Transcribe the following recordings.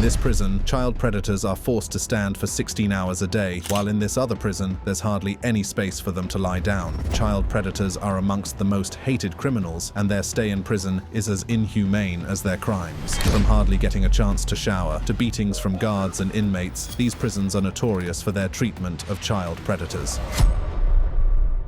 this prison, child predators are forced to stand for 16 hours a day, while in this other prison, there's hardly any space for them to lie down. Child predators are amongst the most hated criminals, and their stay in prison is as inhumane as their crimes. From hardly getting a chance to shower, to beatings from guards and inmates, these prisons are notorious for their treatment of child predators.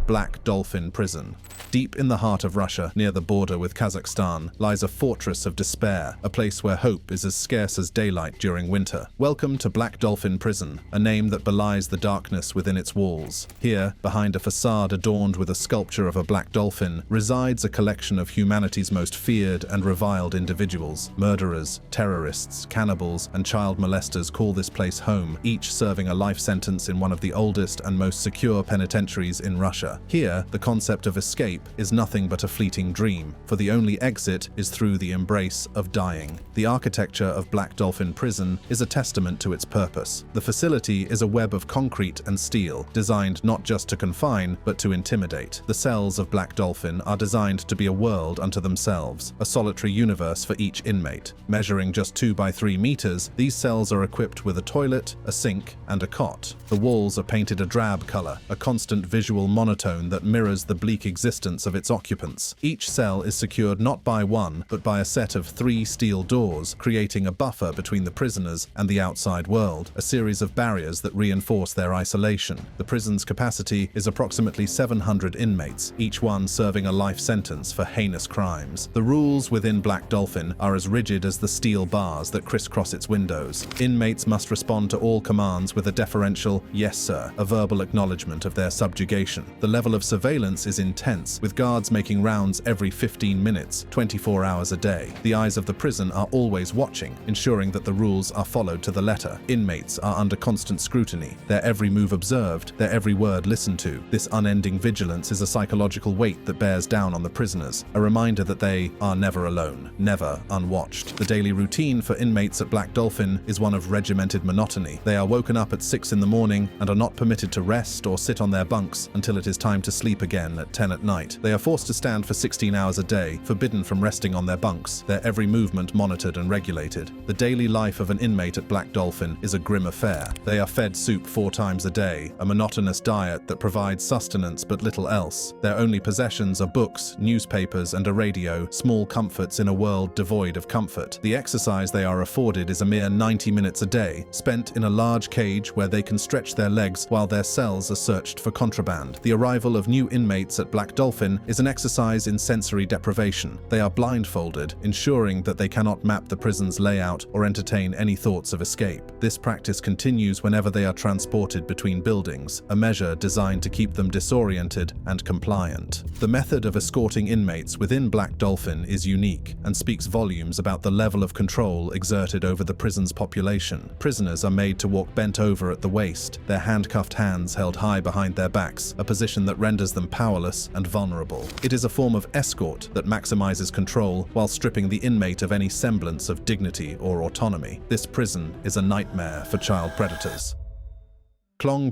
Black Dolphin Prison. Deep in the heart of Russia, near the border with Kazakhstan, lies a fortress of despair, a place where hope is as scarce as daylight during winter. Welcome to Black Dolphin Prison, a name that belies the darkness within its walls. Here, behind a facade adorned with a sculpture of a black dolphin, resides a collection of humanity's most feared and reviled individuals. Murderers, terrorists, cannibals, and child molesters call this place home, each serving a life sentence in one of the oldest and most secure penitentiaries in Russia. Here, the concept of escape is nothing but a fleeting dream, for the only exit is through the embrace of dying. The architecture of Black Dolphin Prison is a testament to its purpose. The facility is a web of concrete and steel, designed not just to confine, but to intimidate. The cells of Black Dolphin are designed to be a world unto themselves, a solitary universe for each inmate. Measuring just 2 by 3 meters, these cells are equipped with a toilet, a sink, and a cot. The walls are painted a drab color, a constant visual monotone that mirrors the bleak existence of its occupants. Each cell is secured not by one, but by a set of 3 steel doors, creating a buffer between the prisoners and the outside world, a series of barriers that reinforce their isolation. The prison's capacity is approximately 700 inmates, each one serving a life sentence for heinous crimes. The rules within Black Dolphin are as rigid as the steel bars that crisscross its windows. Inmates must respond to all commands with a deferential "yes, sir," a verbal acknowledgement of their subjugation. The level of surveillance is intense, with guards making rounds every 15 minutes, 24 hours a day. The eyes of the prison are always watching, ensuring that the rules are followed to the letter. Inmates are under constant scrutiny, their every move observed, their every word listened to. This unending vigilance is a psychological weight that bears down on the prisoners, a reminder that they are never alone, never unwatched. The daily routine for inmates at Black Dolphin is one of regimented monotony. They are woken up at 6 in the morning and are not permitted to rest or sit on their bunks until it is time to sleep again at 10 at night. They are forced to stand for 16 hours a day, forbidden from resting on their bunks, their every movement monitored and regulated. The daily life of an inmate at Black Dolphin is a grim affair. They are fed soup 4 times a day, a monotonous diet that provides sustenance but little else. Their only possessions are books, newspapers, and a radio, small comforts in a world devoid of comfort. The exercise they are afforded is a mere 90 minutes a day, spent in a large cage where they can stretch their legs while their cells are searched for contraband. The arrival of new inmates at Black Dolphin is an exercise in sensory deprivation. They are blindfolded, ensuring that they cannot map the prison's layout or entertain any thoughts of escape. This practice continues whenever they are transported between buildings, a measure designed to keep them disoriented and compliant. The method of escorting inmates within Black Dolphin is unique and speaks volumes about the level of control exerted over the prison's population. Prisoners are made to walk bent over at the waist, their handcuffed hands held high behind their backs, a position that renders them powerless and vulnerable. It is a form of escort that maximizes control while stripping the inmate of any semblance of dignity or autonomy. This prison is a nightmare for child predators.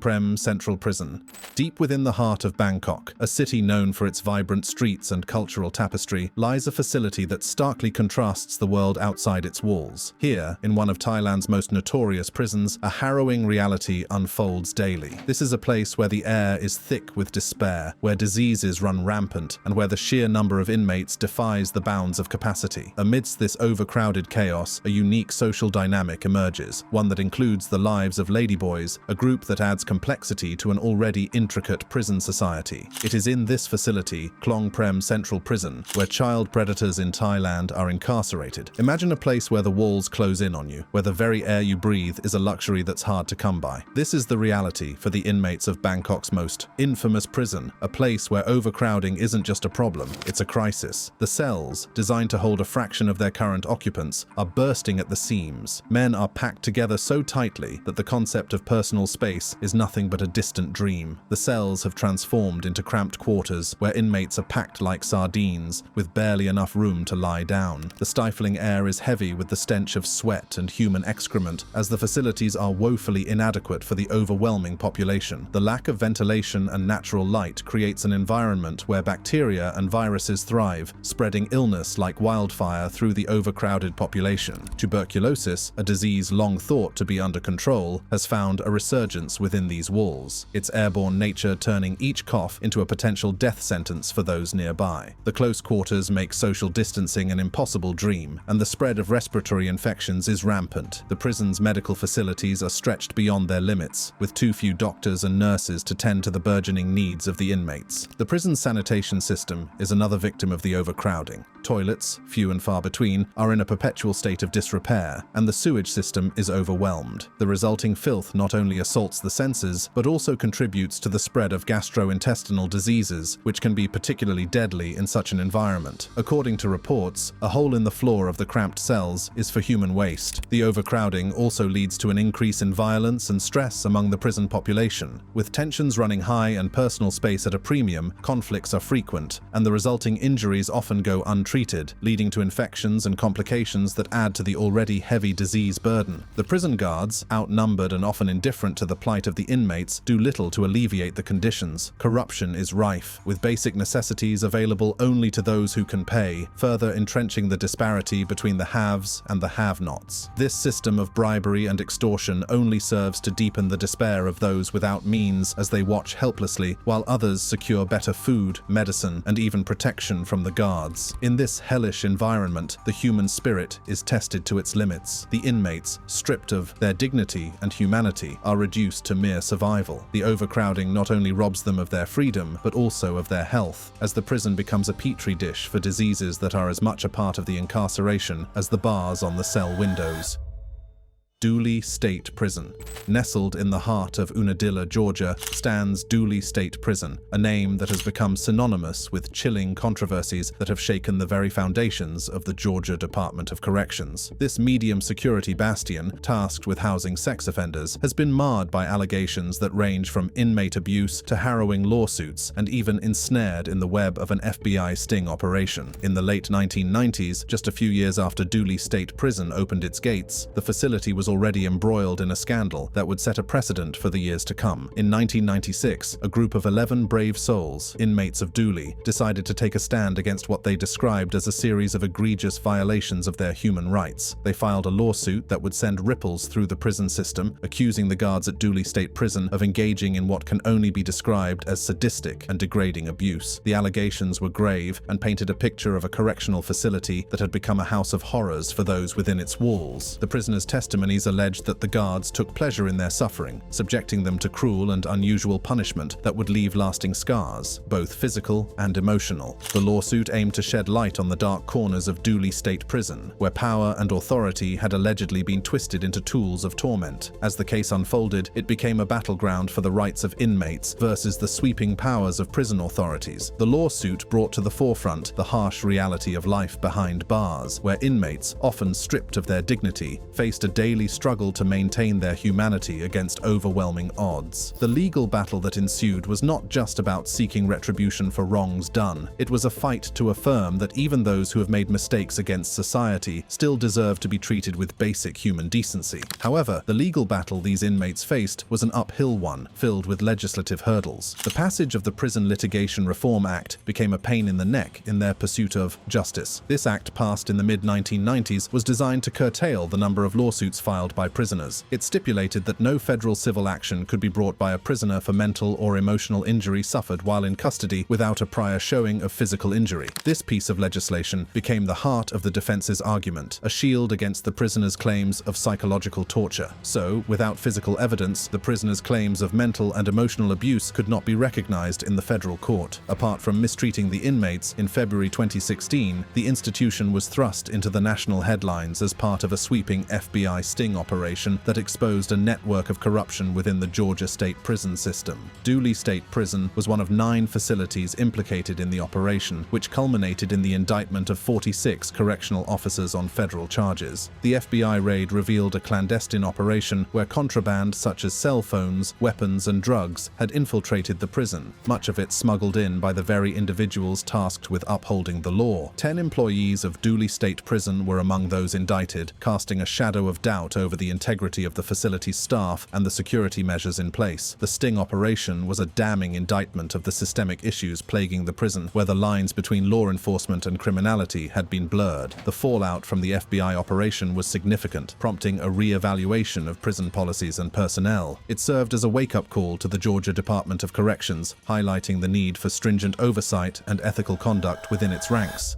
Prem Central Prison. Deep within the heart of Bangkok, a city known for its vibrant streets and cultural tapestry, lies a facility that starkly contrasts the world outside its walls. Here, in one of Thailand's most notorious prisons, a harrowing reality unfolds daily. This is a place where the air is thick with despair, where diseases run rampant, and where the sheer number of inmates defies the bounds of capacity. Amidst this overcrowded chaos, a unique social dynamic emerges, one that includes the lives of ladyboys, a group that adds complexity to an already intricate prison society. It is in this facility, Prem Central Prison, where child predators in Thailand are incarcerated. Imagine a place where the walls close in on you, where the very air you breathe is a luxury that's hard to come by. This is the reality for the inmates of Bangkok's most infamous prison, a place where overcrowding isn't just a problem, it's a crisis. The cells, designed to hold a fraction of their current occupants, are bursting at the seams. Men are packed together so tightly that the concept of personal space space is nothing but a distant dream. The cells have transformed into cramped quarters where inmates are packed like sardines, with barely enough room to lie down. The stifling air is heavy with the stench of sweat and human excrement, as the facilities are woefully inadequate for the overwhelming population. The lack of ventilation and natural light creates an environment where bacteria and viruses thrive, spreading illness like wildfire through the overcrowded population. Tuberculosis, a disease long thought to be under control, has found a resurgence within these walls, its airborne nature turning each cough into a potential death sentence for those nearby. The close quarters make social distancing an impossible dream, and the spread of respiratory infections is rampant. The prison's medical facilities are stretched beyond their limits, with too few doctors and nurses to tend to the burgeoning needs of the inmates. The prison's sanitation system is another victim of the overcrowding. Toilets, few and far between, are in a perpetual state of disrepair, and the sewage system is overwhelmed. The resulting filth not only assaults the senses, but also contributes to the spread of gastrointestinal diseases, which can be particularly deadly in such an environment. According to reports, a hole in the floor of the cramped cells is for human waste. The overcrowding also leads to an increase in violence and stress among the prison population. With tensions running high and personal space at a premium, conflicts are frequent, and the resulting injuries often go untreated, leading to infections and complications that add to the already heavy disease burden. The prison guards, outnumbered and often indifferent to the plight of the inmates, do little to alleviate the conditions. Corruption is rife, with basic necessities available only to those who can pay, further entrenching the disparity between the haves and the have-nots. This system of bribery and extortion only serves to deepen the despair of those without means as they watch helplessly while others secure better food, medicine, and even protection from the guards. In this hellish environment, the human spirit is tested to its limits. The inmates, stripped of their dignity and humanity, are reduced to mere survival. The overcrowding not only robs them of their freedom, but also of their health, as the prison becomes a petri dish for diseases that are as much a part of the incarceration as the bars on the cell windows. Doely State Prison. Nestled in the heart of Unadilla, Georgia, stands Doely State Prison, a name that has become synonymous with chilling controversies that have shaken the very foundations of the Georgia Department of Corrections. This medium-security bastion, tasked with housing sex offenders, has been marred by allegations that range from inmate abuse to harrowing lawsuits, and even ensnared in the web of an FBI sting operation. In the late 1990s, just a few years after Doely State Prison opened its gates, the facility was already embroiled in a scandal that would set a precedent for the years to come. In 1996, a group of 11 brave souls, inmates of Doely, decided to take a stand against what they described as a series of egregious violations of their human rights. They filed a lawsuit that would send ripples through the prison system, accusing the guards at Doely State Prison of engaging in what can only be described as sadistic and degrading abuse. The allegations were grave and painted a picture of a correctional facility that had become a house of horrors for those within its walls. The prisoners' testimonies alleged that the guards took pleasure in their suffering, subjecting them to cruel and unusual punishment that would leave lasting scars, both physical and emotional. The lawsuit aimed to shed light on the dark corners of Doely State Prison, where power and authority had allegedly been twisted into tools of torment. As the case unfolded, it became a battleground for the rights of inmates versus the sweeping powers of prison authorities. The lawsuit brought to the forefront the harsh reality of life behind bars, where inmates, often stripped of their dignity, faced a daily struggle to maintain their humanity against overwhelming odds. The legal battle that ensued was not just about seeking retribution for wrongs done. It was a fight to affirm that even those who have made mistakes against society still deserve to be treated with basic human decency. However, the legal battle these inmates faced was an uphill one, filled with legislative hurdles. The passage of the Prison Litigation Reform Act became a pain in the neck in their pursuit of justice. This act, passed in the mid-1990s, was designed to curtail the number of lawsuits filed by prisoners. It stipulated that no federal civil action could be brought by a prisoner for mental or emotional injury suffered while in custody without a prior showing of physical injury. This piece of legislation became the heart of the defense's argument, a shield against the prisoner's claims of psychological torture. So, without physical evidence, the prisoner's claims of mental and emotional abuse could not be recognized in the federal court. Apart from mistreating the inmates, in February 2016, the institution was thrust into the national headlines as part of a sweeping FBI sting sting operation that exposed a network of corruption within the Georgia state prison system. Doely State Prison was one of 9 facilities implicated in the operation, which culminated in the indictment of 46 correctional officers on federal charges. The FBI raid revealed a clandestine operation where contraband such as cell phones, weapons, and drugs had infiltrated the prison, much of it smuggled in by the very individuals tasked with upholding the law. 10 employees of Doely State Prison were among those indicted, casting a shadow of doubt over the integrity of the facility's staff and the security measures in place. The sting operation was a damning indictment of the systemic issues plaguing the prison, where the lines between law enforcement and criminality had been blurred. The fallout from the FBI operation was significant, prompting a re-evaluation of prison policies and personnel. It served as a wake-up call to the Georgia Department of Corrections, highlighting the need for stringent oversight and ethical conduct within its ranks.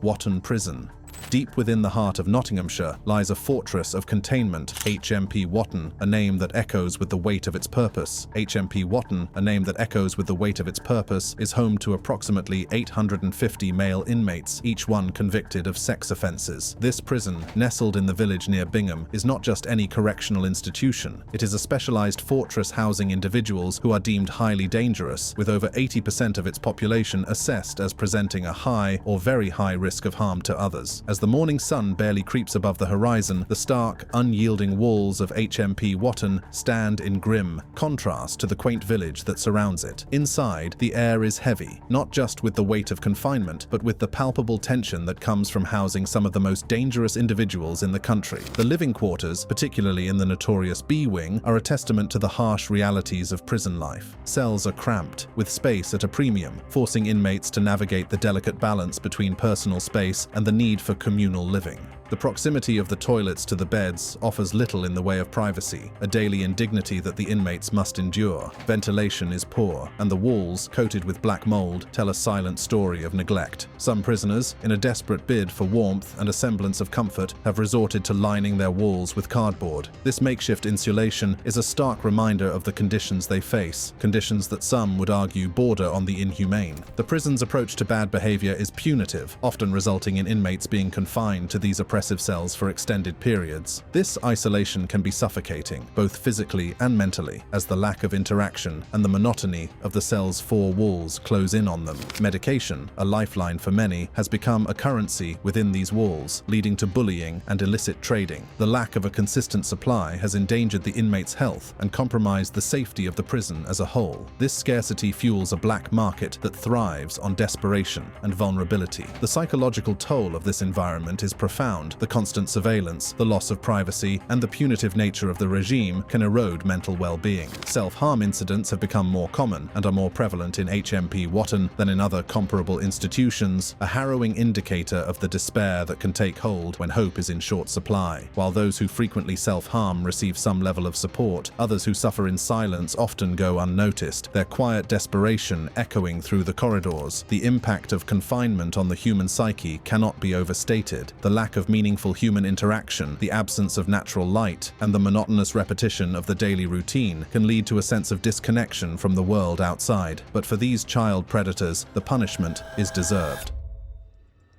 Watton Prison. Deep within the heart of Nottinghamshire lies a fortress of containment, HMP Watton, a name that echoes with the weight of its purpose. HMP Watton, a name that echoes with the weight of its purpose, is home to approximately 850 male inmates, each one convicted of sex offences. This prison, nestled in the village near Bingham, is not just any correctional institution. It is a specialised fortress housing individuals who are deemed highly dangerous, with over 80% of its population assessed as presenting a high or very high risk of harm to others. As the morning sun barely creeps above the horizon, the stark, unyielding walls of HMP Watton stand in grim contrast to the quaint village that surrounds it. Inside, the air is heavy, not just with the weight of confinement, but with the palpable tension that comes from housing some of the most dangerous individuals in the country. The living quarters, particularly in the notorious B Wing, are a testament to the harsh realities of prison life. Cells are cramped, with space at a premium, forcing inmates to navigate the delicate balance between personal space and the need for communal living. The proximity of the toilets to the beds offers little in the way of privacy, a daily indignity that the inmates must endure. Ventilation is poor, and the walls, coated with black mold, tell a silent story of neglect. Some prisoners, in a desperate bid for warmth and a semblance of comfort, have resorted to lining their walls with cardboard. This makeshift insulation is a stark reminder of the conditions they face, conditions that some would argue border on the inhumane. The prison's approach to bad behavior is punitive, often resulting in inmates being confined to these oppressive cells for extended periods. This isolation can be suffocating, both physically and mentally, as the lack of interaction and the monotony of the cell's 4 walls close in on them. Medication, a lifeline for many, has become a currency within these walls, leading to bullying and illicit trading. The lack of a consistent supply has endangered the inmates' health and compromised the safety of the prison as a whole. This scarcity fuels a black market that thrives on desperation and vulnerability. The psychological toll of this environment is profound. The constant surveillance, the loss of privacy, and the punitive nature of the regime can erode mental well-being. Self-harm incidents have become more common and are more prevalent in HMP Watton than in other comparable institutions, a harrowing indicator of the despair that can take hold when hope is in short supply. While those who frequently self-harm receive some level of support, others who suffer in silence often go unnoticed, their quiet desperation echoing through the corridors. The impact of confinement on the human psyche cannot be overstated. The lack of meaningful human interaction, the absence of natural light, and the monotonous repetition of the daily routine can lead to a sense of disconnection from the world outside. But for these child predators, the punishment is deserved.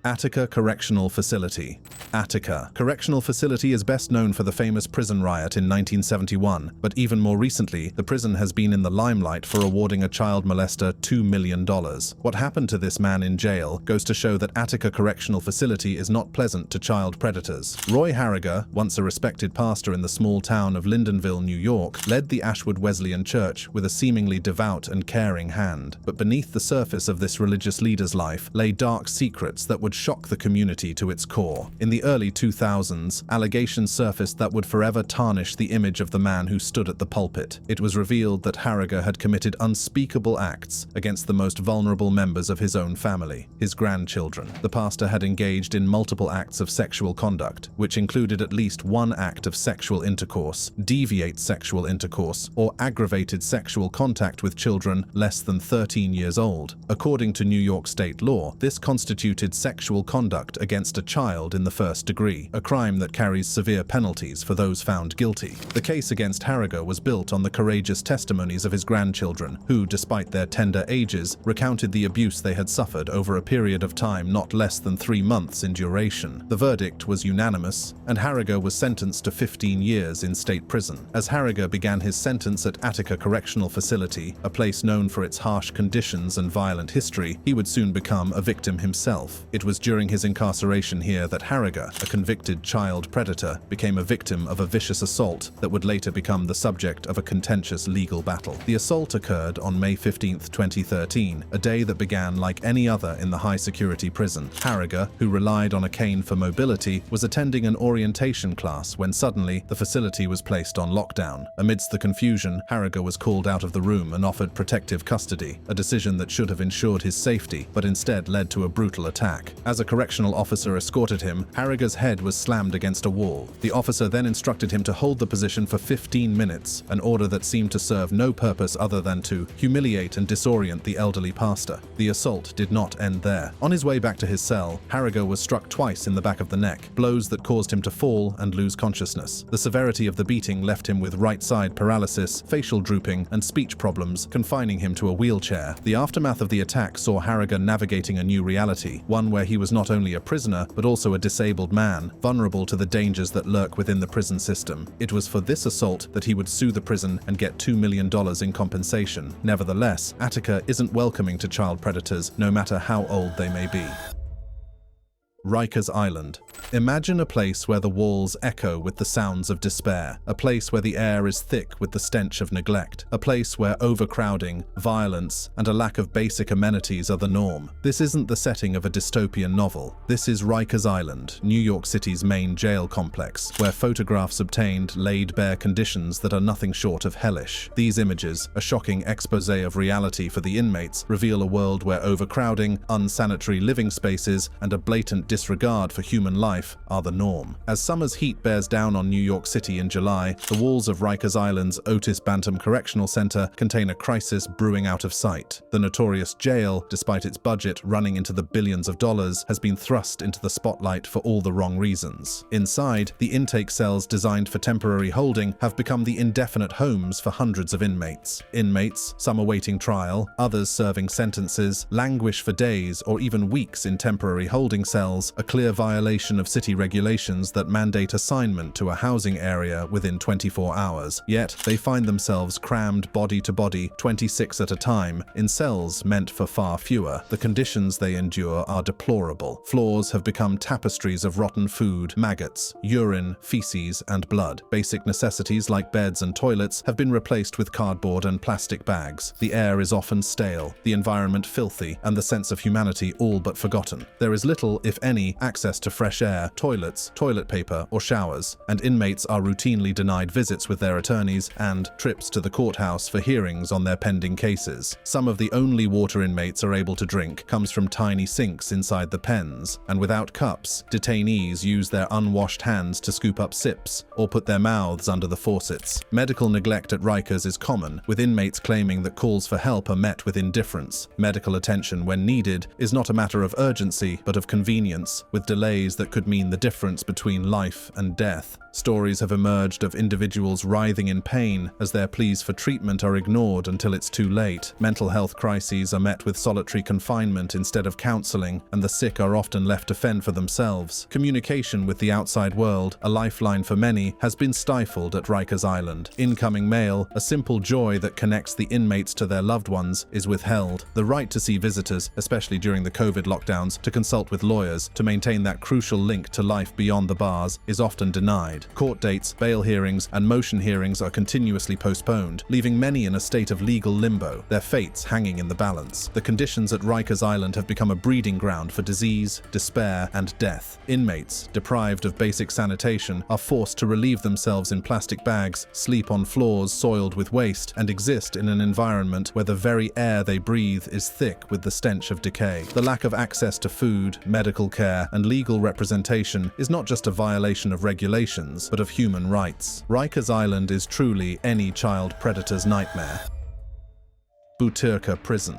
Attica Correctional Facility. Attica Correctional Facility is best known for the famous prison riot in 1971, but even more recently, the prison has been in the limelight for awarding a child molester $2 million. What happened to this man in jail goes to show that Attica Correctional Facility is not pleasant to child predators. Roy Harriger, once a respected pastor in the small town of Lyndonville, New York, led the Ashwood Wesleyan Church with a seemingly devout and caring hand. But beneath the surface of this religious leader's life lay dark secrets that would shock the community to its core. In the early 2000s, allegations surfaced that would forever tarnish the image of the man who stood at the pulpit. It was revealed that Harriger had committed unspeakable acts against the most vulnerable members of his own family, his grandchildren. The pastor had engaged in multiple acts of sexual conduct, which included at least one act of sexual intercourse, deviate sexual intercourse, or aggravated sexual contact with children less than 13 years old. According to New York state law, this constituted sexual sexual conduct against a child in the first degree, a crime that carries severe penalties for those found guilty. The case against Harriger was built on the courageous testimonies of his grandchildren, who, despite their tender ages, recounted the abuse they had suffered over a period of time not less than 3 months in duration. The verdict was unanimous, and Harriger was sentenced to 15 years in state prison. As Harriger began his sentence at Attica Correctional Facility, a place known for its harsh conditions and violent history, he would soon become a victim himself. It was during his incarceration here that Harriger, a convicted child predator, became a victim of a vicious assault that would later become the subject of a contentious legal battle. The assault occurred on May 15, 2013, a day that began like any other in the high-security prison. Harriger, who relied on a cane for mobility, was attending an orientation class when suddenly the facility was placed on lockdown. Amidst the confusion, Harriger was called out of the room and offered protective custody, a decision that should have ensured his safety, but instead led to a brutal attack. As a correctional officer escorted him, Harriger's head was slammed against a wall. The officer then instructed him to hold the position for 15 minutes, an order that seemed to serve no purpose other than to humiliate and disorient the elderly pastor. The assault did not end there. On his way back to his cell, Harriger was struck twice in the back of the neck, blows that caused him to fall and lose consciousness. The severity of the beating left him with right-side paralysis, facial drooping, and speech problems, confining him to a wheelchair. The aftermath of the attack saw Harriger navigating a new reality, one where he was not only a prisoner, but also a disabled man, vulnerable to the dangers that lurk within the prison system. It was for this assault that he would sue the prison and get $2 million in compensation. Nevertheless, Attica isn't welcoming to child predators, no matter how old they may be. Rikers Island. Imagine a place where the walls echo with the sounds of despair, a place where the air is thick with the stench of neglect, a place where overcrowding, violence, and a lack of basic amenities are the norm. This isn't the setting of a dystopian novel. This is Rikers Island, New York City's main jail complex, where photographs obtained laid bare conditions that are nothing short of hellish. These images, a shocking expose of reality for the inmates, reveal a world where overcrowding, unsanitary living spaces, and a blatant disregard for human life are the norm. As summer's heat bears down on New York City in July, the walls of Rikers Island's Otis Bantam Correctional Center contain a crisis brewing out of sight. The notorious jail, despite its budget running into the billions of dollars, has been thrust into the spotlight for all the wrong reasons. Inside, the intake cells designed for temporary holding have become the indefinite homes for hundreds of inmates. Inmates, some awaiting trial, others serving sentences, languish for days or even weeks in temporary holding cells, a clear violation of city regulations that mandate assignment to a housing area within 24 hours. Yet, they find themselves crammed body to body, 26 at a time, in cells meant for far fewer. The conditions they endure are deplorable. Floors have become tapestries of rotten food, maggots, urine, feces, and blood. Basic necessities like beds and toilets have been replaced with cardboard and plastic bags. The air is often stale, the environment filthy, and the sense of humanity all but forgotten. There is little, if any, access to fresh air, toilets, toilet paper, or showers, and inmates are routinely denied visits with their attorneys and trips to the courthouse for hearings on their pending cases. Some of the only water inmates are able to drink comes from tiny sinks inside the pens, and without cups, detainees use their unwashed hands to scoop up sips or put their mouths under the faucets. Medical neglect at Rikers is common, with inmates claiming that calls for help are met with indifference. Medical attention, when needed, is not a matter of urgency, but of convenience, with delays that could mean the difference between life and death. Stories have emerged of individuals writhing in pain as their pleas for treatment are ignored until it's too late. Mental health crises are met with solitary confinement instead of counseling, and the sick are often left to fend for themselves. Communication with the outside world, a lifeline for many, has been stifled at Rikers Island. Incoming mail, a simple joy that connects the inmates to their loved ones, is withheld. The right to see visitors, especially during the COVID lockdowns, to consult with lawyers, to maintain that crucial link to life beyond the bars, is often denied. Court dates, bail hearings, and motion hearings are continuously postponed, leaving many in a state of legal limbo, their fates hanging in the balance. The conditions at Rikers Island have become a breeding ground for disease, despair, and death. Inmates, deprived of basic sanitation, are forced to relieve themselves in plastic bags, sleep on floors soiled with waste, and exist in an environment where the very air they breathe is thick with the stench of decay. The lack of access to food, medical care, and legal representation is not just a violation of regulations, but of human rights. Rikers Island is truly any child predator's nightmare. Bhutka Prison.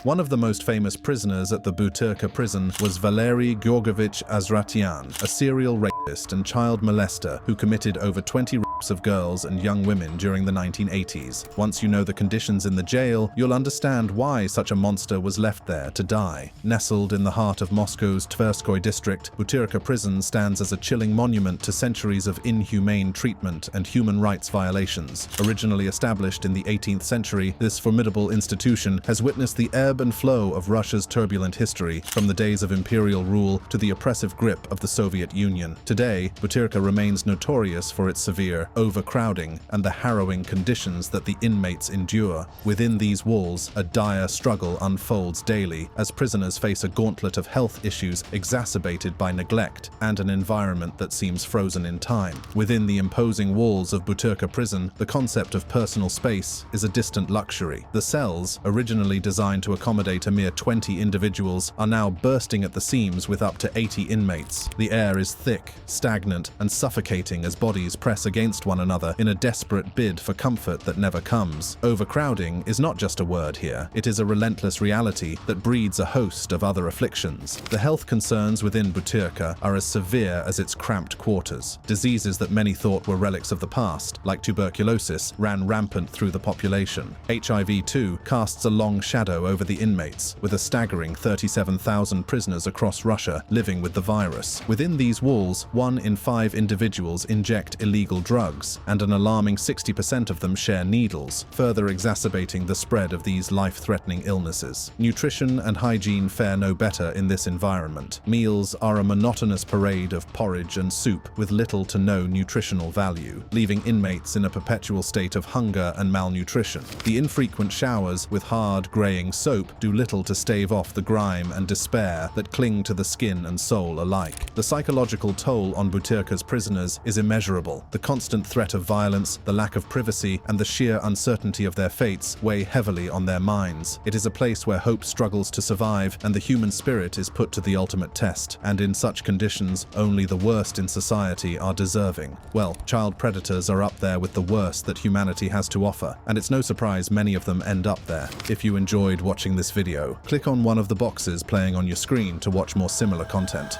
One of the most famous prisoners at the Bhutka prison was Valery Georgievich Azratian, a serial rapist and child molester who committed over 20 rapes of girls and young women during the 1980s. Once you know the conditions in the jail, you'll understand why such a monster was left there to die. Nestled in the heart of Moscow's Tverskoy district, Bhutka prison stands as a chilling monument to centuries of inhumane treatment and human rights violations. Originally established in the 18th century, this formidable institution has witnessed the ebb and flow of Russia's turbulent history, from the days of imperial rule to the oppressive grip of the Soviet Union. Today, Bhutka remains notorious for its severe overcrowding and the harrowing conditions that the inmates endure. Within these walls, a dire struggle unfolds daily as prisoners face a gauntlet of health issues exacerbated by neglect and an environment that seems frozen in time. Within the imposing walls of Bhutka prison, the concept of personal space is a distant luxury. The cells, originally designed to accommodate a mere 20 individuals, are now bursting at the seams with up to 80 inmates. The air is thick, stagnant, and suffocating as bodies press against one another in a desperate bid for comfort that never comes. Overcrowding is not just a word here, it is a relentless reality that breeds a host of other afflictions. The health concerns within Bhutka are as severe as its cramped quarters. Diseases that many thought were relics of the past, like tuberculosis, ran rampant through the population. HIV, too, casts a long shadow over the inmates, with a staggering 37,000 prisoners across Russia living with the virus. Within these walls, 1 in 5 individuals inject illegal drugs, and an alarming 60% of them share needles, further exacerbating the spread of these life-threatening illnesses. Nutrition and hygiene fare no better in this environment. Meals are a monotonous parade of porridge and soup with little to no nutritional value, leaving inmates in a perpetual state of hunger and malnutrition. The infrequent showers with hard, graying soap do little to stave off the grime and despair that cling to the skin and soul alike. The psychological toll on Bhutka's prisoners is immeasurable. The constant threat of violence, the lack of privacy, and the sheer uncertainty of their fates weigh heavily on their minds. It is a place where hope struggles to survive and the human spirit is put to the ultimate test, and in such conditions, only the worst in society are deserving. Well, child predators are up there with the worst that humanity has to offer, and it's no surprise many of them end up there. If you enjoyed watching this video, click on one of the boxes playing on your screen to watch more similar content.